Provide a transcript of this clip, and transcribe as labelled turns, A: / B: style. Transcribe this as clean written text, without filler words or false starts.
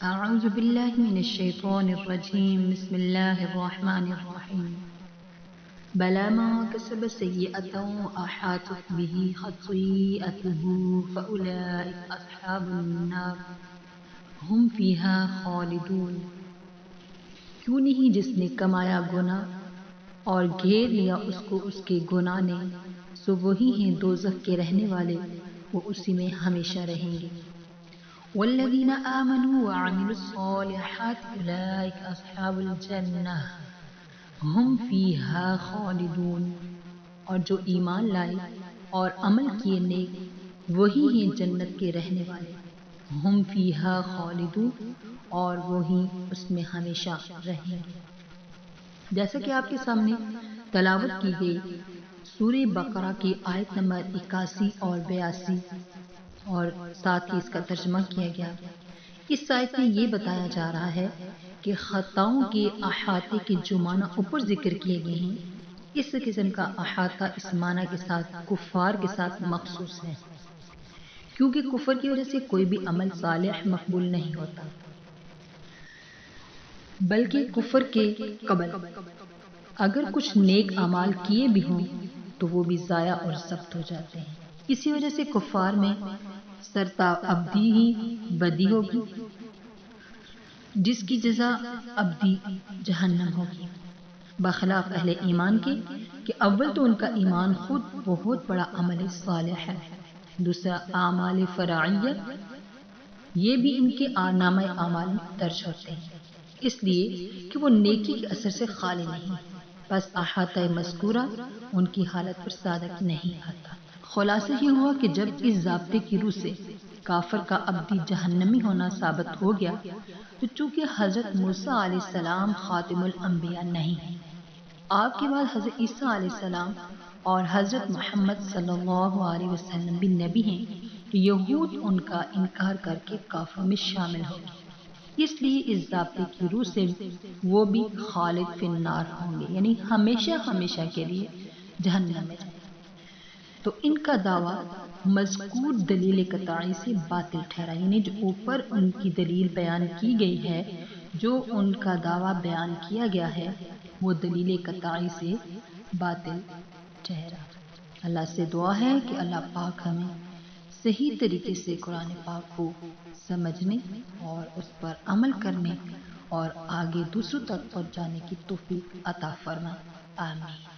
A: أعوذ بالله من الشيطان الرجيم بسم الله الرحمن الرحيم بلى ما كسب سيئة أحاطت به خطيئته فأولئك أصحاب النار هم فيها خالدون۔ کیوں نہیں جس نے کمایا گناہ اور گھیر لیا اس کو اس کے گناہ نے، سو وہی ہیں دوزخ کے رہنے والے، وہ اسی میں ہمیشہ رہیں گے۔ والذین آمنوا وعملوا الصالحات اولئک اصحاب الجنہ ہم فیہا خالدون۔ اور جو ایمان لائے اور عمل کیے نیک، وہی ہیں جنت کے رہنے والے، ہم فیہا خالدون، اور وہی اس میں ہمیشہ رہیں گے۔ جیسا کہ آپ کے سامنے تلاوت کی گئی سورہ بقرہ کی آیت نمبر 81 اور 82 اور ساتھ ہی اس کا ترجمہ کیا گیا، اس آیت میں یہ بتایا جا رہا ہے کہ خطاؤں کے احاطے کے جو معنی اوپر ذکر کیے گئے ہیں، اس قسم کا احاطہ اس معنی کے ساتھ کفار کے ساتھ مخصوص ہے، کیونکہ کفر کی وجہ سے کوئی بھی عمل صالح مقبول نہیں ہوتا، بلکہ کفر کے قبل اگر کچھ نیک اعمال کیے بھی ہوں تو وہ بھی ضائع اور ضبط ہو جاتے ہیں۔ اسی وجہ سے کفار میں سرتا ابدی ہی بدی ہوگی، جس کی جزا ابدی جہنم ہوگی، بخلاف اہل ایمان کے کہ اول تو ان کا ایمان خود بہت بڑا عمل صالح ہے، دوسرا اعمال فرعیہ یہ بھی ان کے نامہ اعمال میں درج ہوتے ہیں، اس لیے کہ وہ نیکی کے اثر سے خالی نہیں، بس احاطہ مذکورہ ان کی حالت پر صادق نہیں آتا۔ خلاصہ یہ ہوا کہ جب اس ضابطے کی روح سے کافر کا ابدی جہنمی ہونا ثابت ہو گیا، تو چونکہ حضرت موسیٰ علیہ السلام خاتم الانبیاء نہیں ہیں، آپ کے بعد حضرت عیسیٰ علیہ السلام اور حضرت محمد صلی اللہ علیہ وسلم بھی نبی ہیں، تو یہود ان کا انکار کر کے کافروں میں شامل ہوگی، اس لیے اس ضابطے کی روح سے وہ بھی خالد فی النار ہوں گے، یعنی ہمیشہ ہمیشہ کے لیے جہنم میں جائیں گے۔ تو ان کا دعویٰ مذکور دلیل قطعی سے باطل ٹھہرا، یعنی جو اوپر ان کی دلیل بیان کی گئی ہے، جو ان کا دعویٰ بیان کیا گیا ہے، وہ دلیل قطعی سے باطل ٹھہرا۔ اللہ سے دعا ہے کہ اللہ پاک ہمیں صحیح طریقے سے قرآن پاک کو سمجھنے اور اس پر عمل کرنے اور آگے دوسروں تک پہنچانے کی توفیق عطا فرمائے، آمین۔